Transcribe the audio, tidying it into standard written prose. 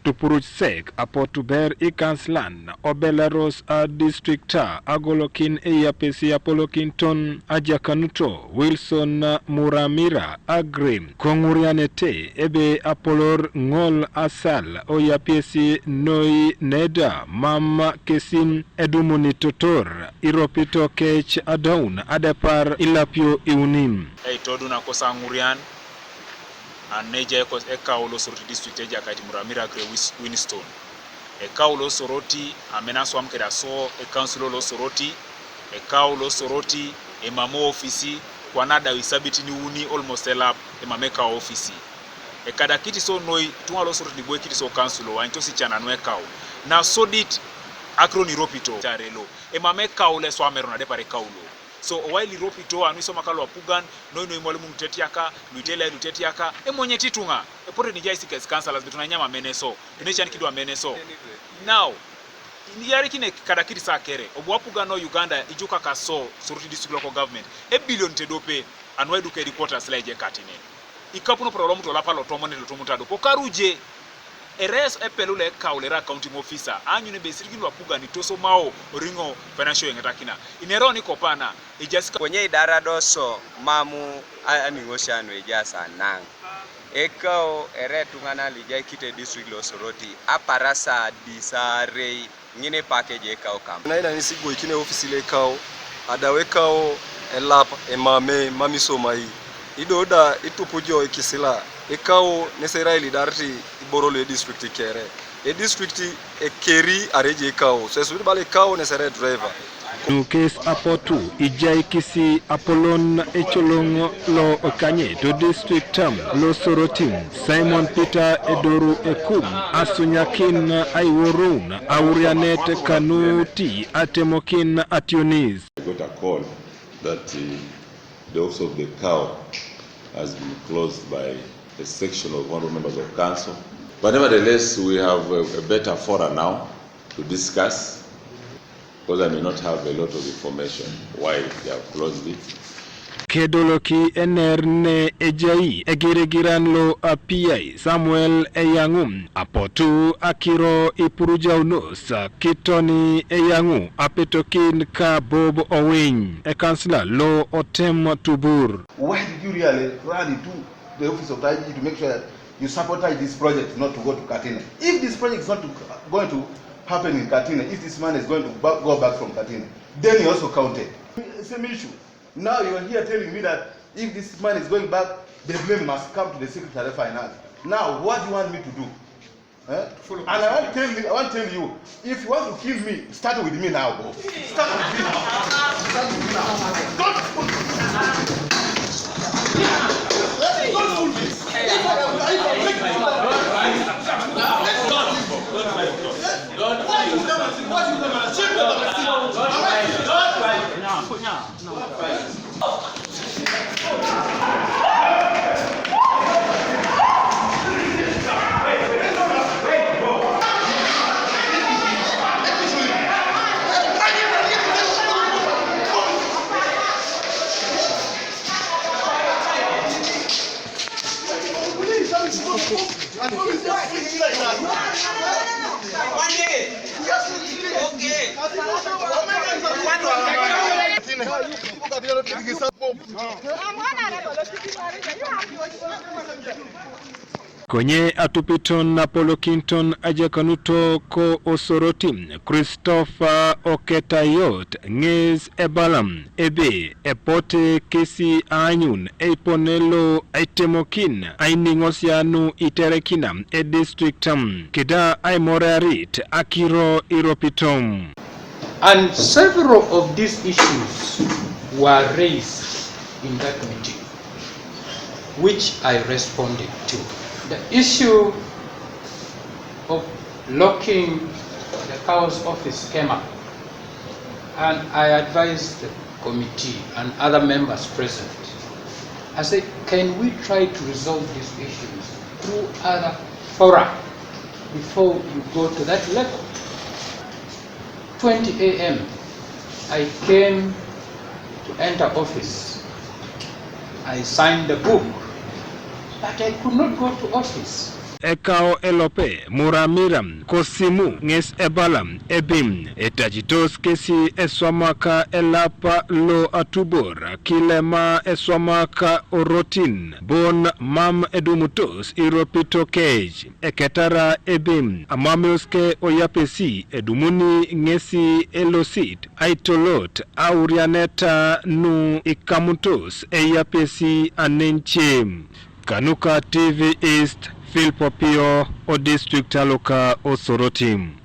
tupuruchsek apotuber Ikansilan obeleros a districta Agolokin Iyapesi Apetokinos ajakanuto Wilson Muramira agrim kongurianete ebe apolor ngol asal Iyapesin noi neda mam kesin edumuni totor iropito kech adaun adepar ilapio iunim toduna kosa ngurian aneja ekaulo soroti district eja kati Muramira gre Winston ekaulo soroti amenaso amkeda so ekansilo lo soroti ekaulo soroti emamo ofisi kwanada wisabiti ni uni almost elap emameka ofisi ekada kiti so noi tuwa lo soroti boy kiti so kansilo wa intosi chana no ekau na sodit akroni ropito tarelo emameka ole so amerona de pare kaulo. So while ropito anuiso makalo apugan no mwalimu mtetiaka lutetiaka emonye titunga epote nijaisi kes councilors betuna nyama meneso enecha nikidwa meneso now ndiyari kine kadakiti sakere obwapuga no Uganda ijuka kaso soroti district local government e billion tedope anwa eduke headquarters laje katine ikapuno problem to lapalo tomone to mutado pokaruje eres epelule kaulera accounting officer anyune besiriki lwapuga ni toso mao ringo financial yengatakina ineroni kopana ejasika kwenye idara doso mamu aningoshanwe ejasa nang ekao ere tungana lijai kite district lo soroti aparasa disare ngine package ekao kam naina nisigo ikine office le ekao adawekao elap emame mamiso mai idoda itupujo ikisila ekao nesera ilidarti iborolo district kere e district ekeri areje ekao so esu bale ekao nesera driver Nukes apotu ijaikisi Apolon echolong lo okanye to district tam lo sorotin Simon Peter Edoru ekum asunyakin aiworun aurianet kanuti Etemokinere atunis. I got a call that the office of the cow has been closed by a section of one of the members of council. But nevertheless, we have a better forum now to discuss, because I may not have a lot of information why they have closed it. Kedoloki enerne ejai egiregiran lo apiai Samuel eyangum apotu akiro ipurujaunos kitoni eyangu apetokin ka Bob Owing Ikansilan lo otem tubur. Why did you really run into the office of the IG to make sure that you sabotage this project not to go to Katine? If this project is not going to happen in Katine, if this man is going to go back from Katine, then you also counted. Same issue. Now you are here telling me that if this man is going back, the blame must come to the Secretary of Finance. Now, what do you want me to do? And I want to tell you, if you want to kill me, start with me now, bro. Start with me now. Start with me now. Don't fool me. Kwenye atupiton Apetokinos ajakanuto ko osorotim Christopher Oketayot ngez ebalam ebe epote kesi anyun eiponelo Etemokinere ainingosianu iterekina e districtam kida aimorarit akiro iropitom. And several of these issues were raised in that meeting, which I responded to. The issue of locking the cow's office came up, and I advised the committee and other members present. I said, can we try to resolve these issues through other fora before you go to that level? 20 a.m. I came to enter office. I signed the book, but I could not go to office. ekao elope muramira kosimu nges ebalam ebim etajitos kesi eswamaka elapa lo atubor kilema eswamaka orotin bon mam edumutos iropitokej eketara ebim amamioske oyapesi edumuni ngesi elosit aitolot aurianeta nu ikamutos eyapesi anenchem. Kanuka TV East, Philpopio o District Taluka Osorotim.